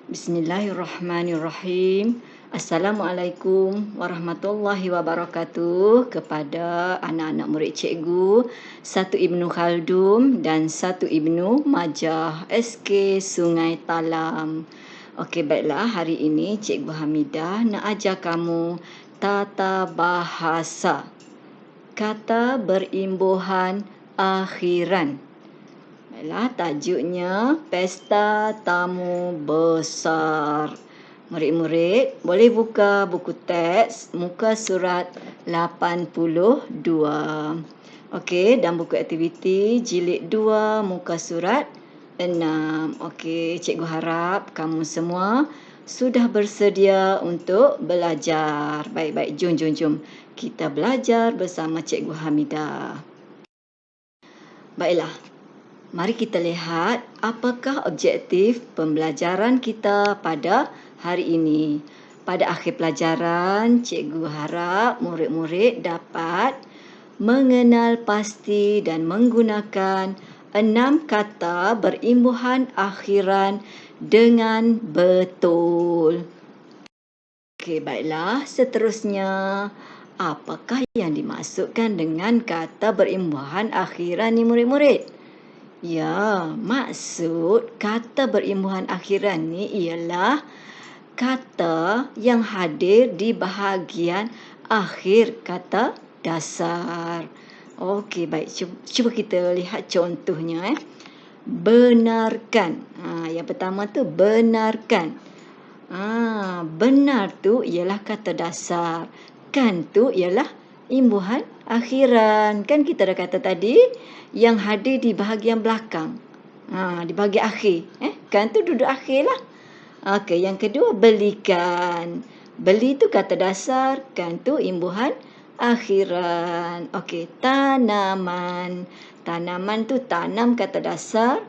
Bismillahirrahmanirrahim. Assalamualaikum warahmatullahi wabarakatuh kepada anak-anak murid cikgu 1 Ibnu Khaldun dan 1 Ibnu Majah SK Sungai Talam. Okey, baiklah, hari ini Cikgu Hamidah nak ajar kamu tata bahasa. Kata berimbuhan akhiran. Baiklah, tajuknya Pesta Tamu Besar. Murid-murid boleh buka buku teks muka surat 82. Okey, dan buku aktiviti jilid 2 muka surat 6. Okey, cikgu harap kamu semua sudah bersedia untuk belajar. Baik-baik, jom. Kita belajar bersama Cikgu Hamidah. Baiklah. Mari kita lihat apakah objektif pembelajaran kita pada hari ini. Pada akhir pelajaran, cikgu harap murid-murid dapat mengenal pasti dan menggunakan 6 kata berimbuhan akhiran dengan betul. Okey, baiklah. Seterusnya, apakah yang dimaksudkan dengan kata berimbuhan akhiran ni murid-murid? Ya, maksud kata berimbuhan akhiran ni ialah kata yang hadir di bahagian akhir kata dasar. Okey, baik. Cuba kita lihat contohnya. Benarkan. Yang pertama tu benarkan. Benar tu ialah kata dasar. Kan tu ialah imbuhan akhiran. Kan kita dah kata tadi yang hadir di bahagian belakang. Di bahagian akhir. Kan tu duduk akhir lah. Okey, yang kedua belikan. Beli tu kata dasar, kan tu imbuhan akhiran. Okey, tanaman. Tanaman tu tanam kata dasar.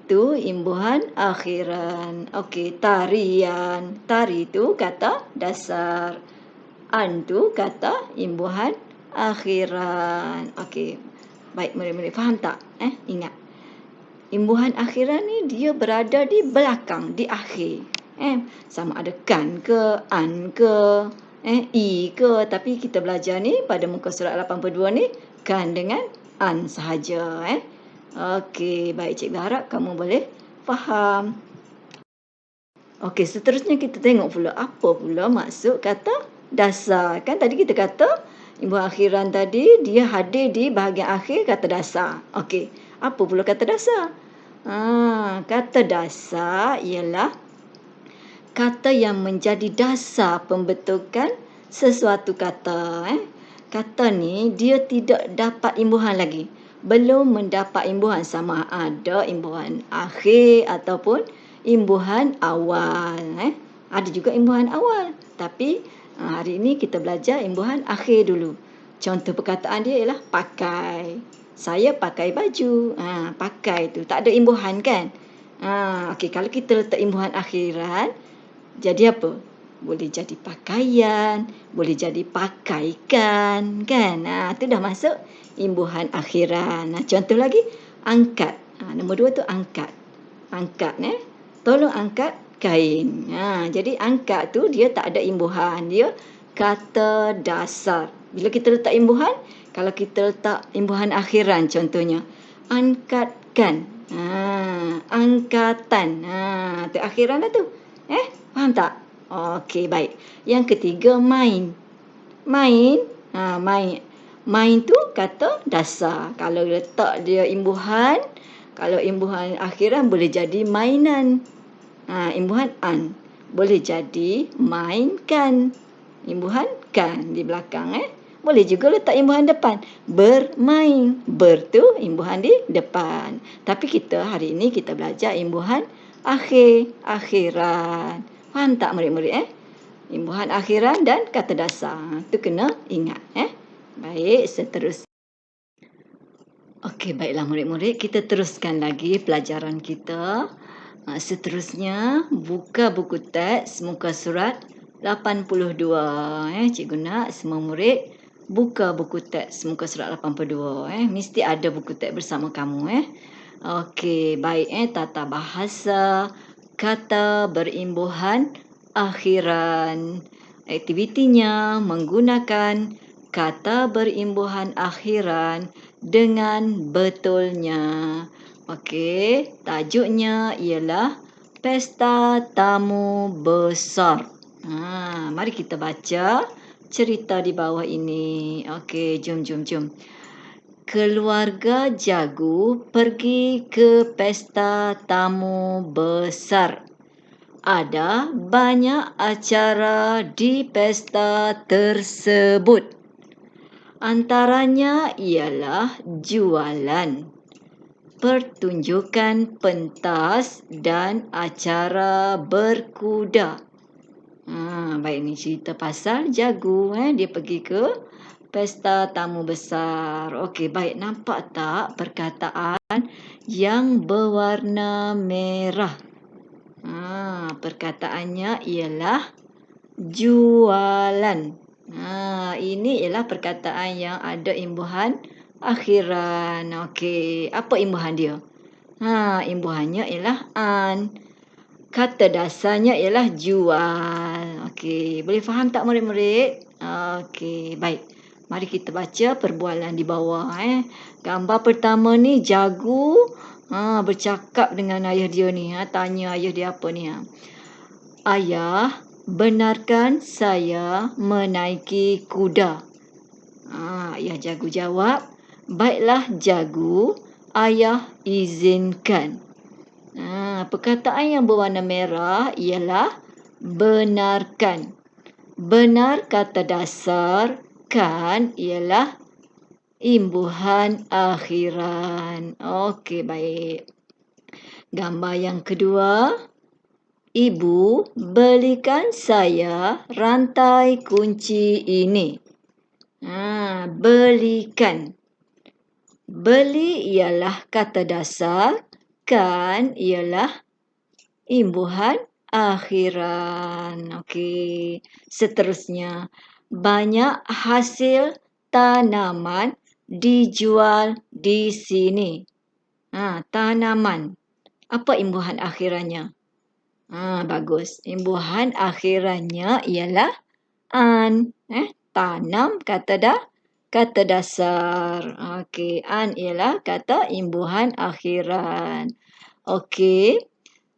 Tu imbuhan akhiran. Okey, tarian. Tari tu kata dasar. Tu kata imbuhan akhiran. Okey. Baik, murid-murid faham tak? Ingat. Imbuhan akhiran ni dia berada di belakang, di akhir. Sama ada kan ke, an ke, i ke. Tapi kita belajar ni pada muka surat 82 ni kan dengan an sahaja. Okey, baik, cikgu harap kamu boleh faham. Okey, seterusnya kita tengok pula apa pula maksud kata dasar. Kan tadi kita kata imbuhan akhiran tadi dia hadir di bahagian akhir kata dasar. Okey, apa pula kata dasar? Kata dasar ialah kata yang menjadi dasar pembentukan sesuatu kata. Kata ni dia tidak dapat imbuhan lagi. Belum mendapat imbuhan, sama ada imbuhan akhir ataupun imbuhan awal. Ada juga imbuhan awal. Tapi hari ini kita belajar imbuhan akhir dulu. Contoh perkataan dia ialah pakai. Saya pakai baju. Pakai tu tak ada imbuhan kan? Okey, kalau kita letak imbuhan akhiran, jadi apa? Boleh jadi pakaian, boleh jadi pakaikan, kan? Tu dah masuk imbuhan akhiran. Contoh lagi, angkat. Nombor 2 tu angkat. Angkat, tolong angkat kain. Jadi angkat tu dia tak ada imbuhan. Dia kata dasar. Bila kita letak imbuhan, kalau kita letak imbuhan akhiran contohnya, angkatkan. Angkatan. Tu akhiran dah tu. Faham tak? Okey, baik. Yang ketiga, main. Main. Main tu kata dasar. Kalau letak dia imbuhan, kalau imbuhan akhiran boleh jadi mainan. Imbuhan an. Boleh jadi mainkan. Imbuhan kan di belakang. Boleh juga letak imbuhan depan. Bermain. Ber tu imbuhan di depan. Tapi kita hari ini kita belajar imbuhan akhiran. Faham tak murid-murid? Imbuhan akhiran dan kata dasar. Tu kena ingat. Baik, seterusnya. Okey, baiklah murid-murid. Kita teruskan lagi pelajaran kita. Seterusnya, buka buku teks muka surat 82. Cikgu nak semua murid buka buku teks muka surat 82. Mesti ada buku teks bersama kamu. Okey, baik. Tata bahasa kata berimbuhan akhiran. Aktivitinya menggunakan kata berimbuhan akhiran dengan betulnya. Okey, tajuknya ialah Pesta Tamu Besar. Mari kita baca cerita di bawah ini. Okey, jom. Keluarga Jagu pergi ke pesta tamu besar. Ada banyak acara di pesta tersebut. Antaranya ialah jualan, pertunjukan pentas dan acara berkuda. Baik, ni cerita pasal Jagu. Dia pergi ke pesta tamu besar. Okey, baik. Nampak tak perkataan yang berwarna merah? Perkataannya ialah jualan. Ini ialah perkataan yang ada imbuhan akhiran. Okey, apa imbuhan dia? Imbuhannya ialah an. Kata dasarnya ialah jual. Okey, boleh faham tak murid-murid? Okey, baik. Mari kita baca perbualan di bawah. Gambar pertama ni Jagu bercakap dengan ayah dia ni. Tanya ayah dia apa ni. Ayah, benarkan saya menaiki kuda? Ayah Jagu jawab, baiklah Jagu, ayah izinkan. Perkataan yang berwarna merah ialah benarkan. Benar kata dasar, kan ialah imbuhan akhiran. Okey, baik. Gambar yang kedua. Ibu, belikan saya rantai kunci ini. Belikan. Beli ialah kata dasar, kan ialah imbuhan akhiran. Okey. Seterusnya, banyak hasil tanaman dijual di sini. Tanaman. Apa imbuhan akhirannya? Bagus. Imbuhan akhirannya ialah an. Tanam kata dasar. Okey, an ialah kata imbuhan akhiran. Okey.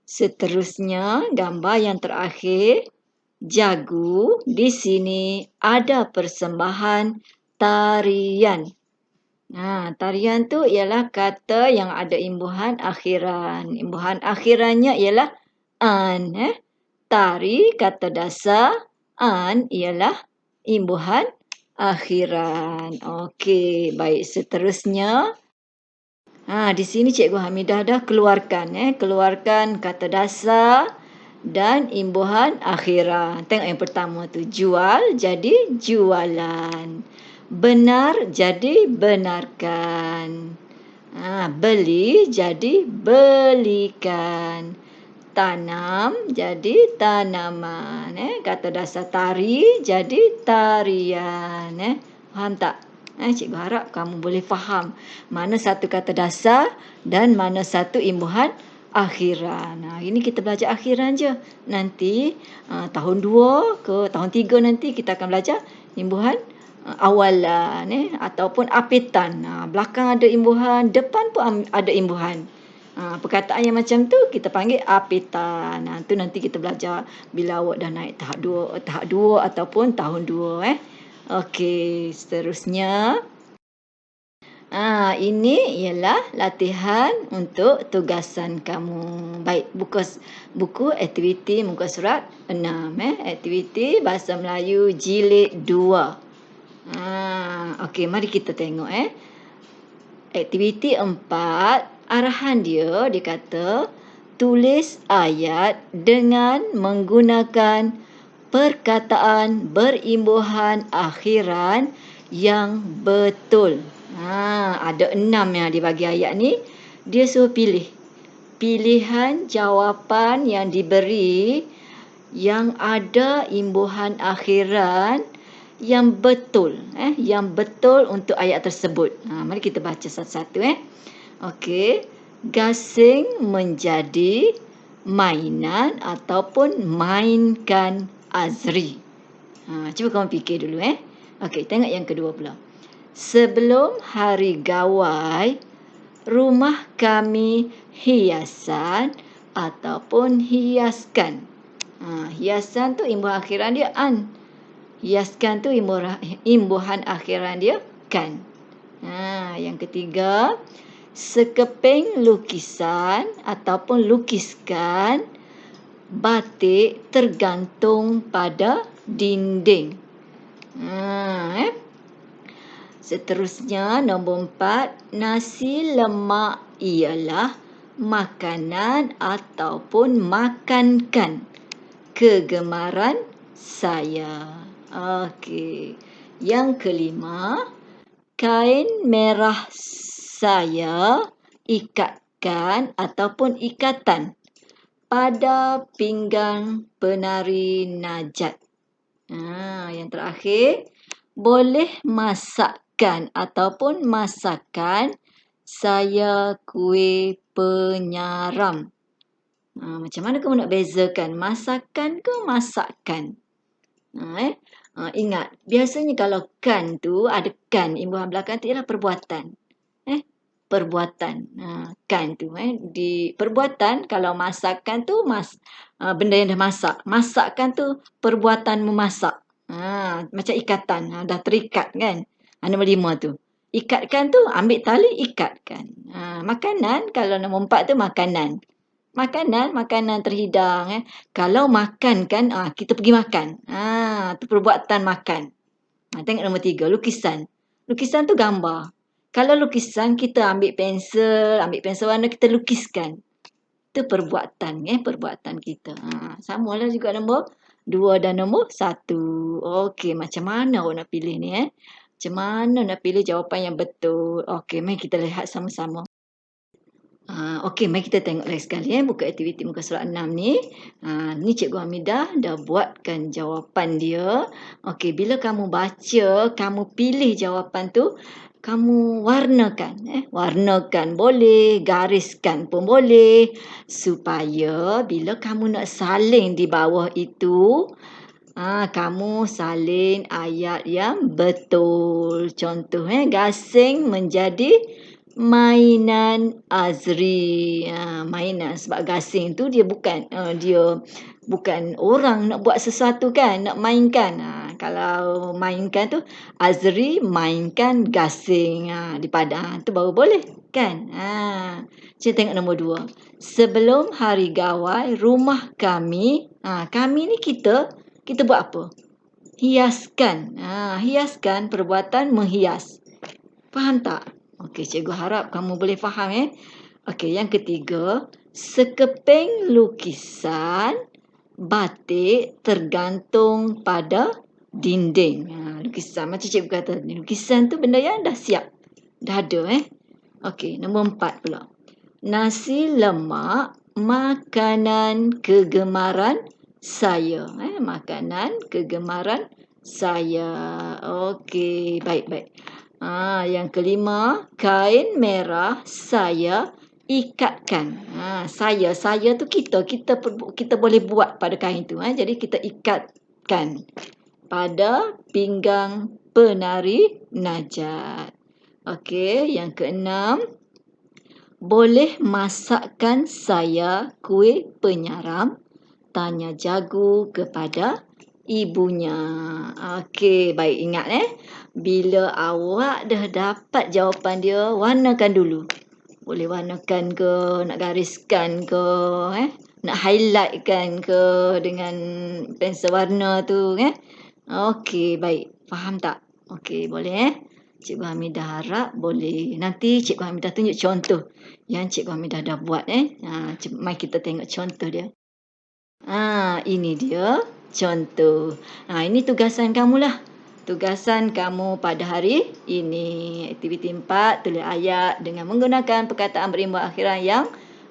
Seterusnya, gambar yang terakhir. Jagu, di sini ada persembahan tarian. Tarian tu ialah kata yang ada imbuhan akhiran. Imbuhan akhirannya ialah an. Tari kata dasar, an ialah imbuhan akhiran. Okey, baik. Seterusnya, di sini Cikgu Hamidah dah keluarkan. Keluarkan kata dasar dan imbuhan akhiran. Tengok yang pertama tu. Jual jadi jualan. Benar jadi benarkan. Beli jadi belikan. Tanam jadi tanaman. Kata dasar tari jadi tarian. Faham tak? Cikgu harap kamu boleh faham mana satu kata dasar dan mana satu imbuhan akhiran. Ini kita belajar akhiran je. Nanti tahun 2 ke tahun 3 nanti kita akan belajar imbuhan awalan ataupun apitan. Belakang ada imbuhan, depan pun ada imbuhan. Perkataan yang macam tu kita panggil apitan. Tu nanti kita belajar bila awak dah naik tahap 2 ataupun tahun 2. Okey, seterusnya. Ini ialah latihan untuk tugasan kamu. Baik, buku aktiviti muka surat 6. Aktiviti Bahasa Melayu Jilid 2. Okey, mari kita tengok. Aktiviti 4. Arahan dia kata tulis ayat dengan menggunakan perkataan berimbuhan akhiran yang betul. Ada 6 yang dibagi ayat ni. Dia suruh pilih. Pilihan jawapan yang diberi yang ada imbuhan akhiran yang betul. Yang betul untuk ayat tersebut. Mari kita baca satu-satu. Okey. Gasing menjadi mainan ataupun mainkan Azri. Cuba kamu fikir dulu. Okey, tengok yang kedua pula. Sebelum hari gawai, rumah kami hiasan ataupun hiaskan. Hiasan tu imbuhan akhiran dia an. Hiaskan tu imbuhan akhiran dia kan. Yang ketiga, sekeping lukisan ataupun lukiskan batik tergantung pada dinding. Seterusnya, nombor 4, nasi lemak ialah makanan ataupun makankan kegemaran saya. Okey. Yang kelima, kain merah saya ikatkan ataupun ikatan pada pinggang penari Najat. Yang terakhir, boleh masakkan ataupun masakan saya kuih penyaram. Macam mana kamu nak bezakan masakan ke masakan? Ingat, biasanya kalau kan tu ada kan, imbuhan belakang tu ialah perbuatan. Perbuatan. Kan tu. Di perbuatan, kalau masakan tu benda yang dah masak. Masakan tu perbuatan memasak. Macam ikatan. Dah terikat kan. Nombor 5 tu. Ikatkan tu ambil tali ikatkan. Makanan, kalau nombor 4 tu makanan. Makanan terhidang. Kalau makan kan, kita pergi makan. Tu perbuatan makan. Tengok nombor 3, lukisan. Lukisan tu gambar. Kalau lukisan, kita ambil pensel warna, kita lukiskan. Itu perbuatan. Perbuatan kita. Samalah juga nombor 2 dan nombor 1. Okey, macam mana awak nak pilih ni? Macam mana nak pilih jawapan yang betul? Okey, mari kita lihat sama-sama. Okey, mari kita tengok lagi sekali. Buka aktiviti muka surat 6 ni. Ni Cikgu Hamidah dah buatkan jawapan dia. Okey, bila kamu baca, kamu pilih jawapan tu, kamu warnakan. Warnakan boleh, gariskan pun boleh. Supaya bila kamu nak salin di bawah itu, kamu salin ayat yang betul. Contoh, gasing menjadi mainan Azri. Mainan, sebab gasing tu dia bukan orang nak buat sesuatu kan, nak mainkan. Kalau mainkan tu Azri mainkan gasing di padang, tu baru boleh kan. Kita tengok nombor 2. Sebelum hari gawai, rumah kami, kami ni kita buat apa? Hiaskan. Hiaskan, perbuatan menghias. Faham tak? Okey, cikgu harap kamu boleh faham. Okey, yang ketiga, sekeping lukisan batik tergantung pada dinding. Lukisan, macam cikgu kata, lukisan tu benda yang dah siap. Dah ada. Okey, nombor 4 pula. Nasi lemak, makanan kegemaran saya. Makanan kegemaran saya. Okey, baik-baik. Yang kelima, kain merah saya ikatkan. Saya tu kita boleh buat pada kain tu. Jadi kita ikatkan pada pinggang penari Najat. Okey, yang keenam, boleh masakkan saya kuih penyaram? Tanya jagu kepada ibunya. Okey, baik, ingat bila awak dah dapat jawapan dia, warnakan dulu. Boleh warnakan ke, nak gariskan ke, nak highlightkan ke dengan pensel warna tu. Okey, baik. Faham tak? Okey, boleh. Cikgu Hamidah harap boleh. Nanti Cikgu Hamidah tunjuk contoh yang Cikgu Hamidah dah buat. Mari kita tengok contoh dia. Ini dia contoh. Ini tugasan kamulah. Tugasan kamu pada hari ini. Aktiviti 4, tulis ayat dengan menggunakan perkataan berimbuhan akhiran yang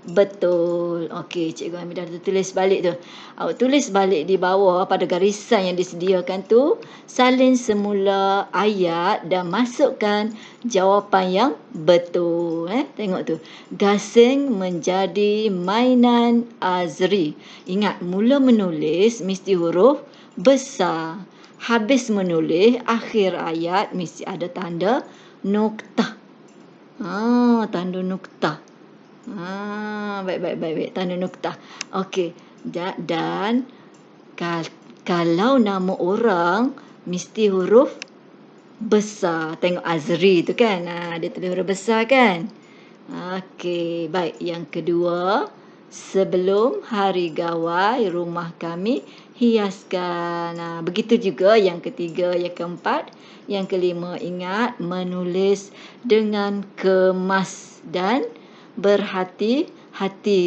Betul. Okey, Cikgu Hamidah dah tulis balik tu. Awak tulis balik di bawah pada garisan yang disediakan tu, salin semula ayat dan masukkan jawapan yang betul. Tengok tu. Gasing menjadi mainan Azri. Ingat, mula menulis mesti huruf besar. Habis menulis, akhir ayat mesti ada tanda noktah. Tanda noktah. Baik. Tanda noktah. Okey. Dan kalau nama orang mesti huruf besar. Tengok Azri tu kan. Dia tulis huruf besar kan. Okey, baik. Yang kedua, sebelum hari gawai rumah kami hiaskan. Begitu juga yang ketiga, yang keempat, yang kelima. Ingat menulis dengan kemas dan berhati-hati.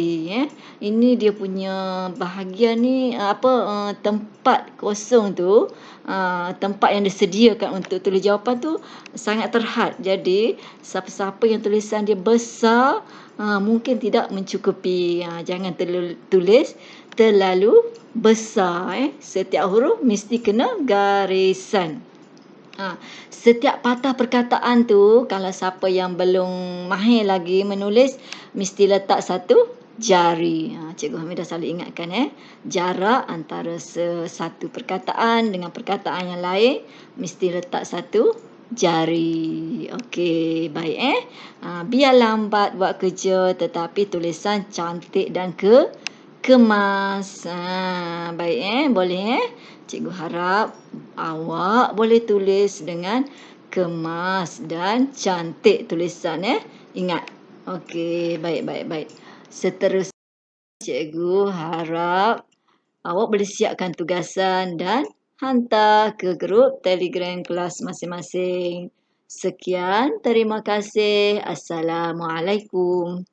Ini dia punya bahagian ni tempat kosong tu, tempat yang disediakan untuk tulis jawapan tu sangat terhad. Jadi siapa-siapa yang tulisan dia besar mungkin tidak mencukupi. Jangan tulis terlalu besar. Setiap huruf mesti kena garisan. Setiap patah perkataan tu, kalau siapa yang belum mahir lagi menulis, mesti letak satu jari. Cikgu Hamidah selalu ingatkan jarak antara satu perkataan dengan perkataan yang lain mesti letak satu jari. Okey, baik biar lambat buat kerja tetapi tulisan cantik dan kemas. Baik boleh Cikgu harap awak boleh tulis dengan kemas dan cantik tulisan Ingat. Okey, baik. Seterusnya Cikgu harap awak boleh siapkan tugasan dan hantar ke grup Telegram kelas masing-masing. Sekian, terima kasih. Assalamualaikum.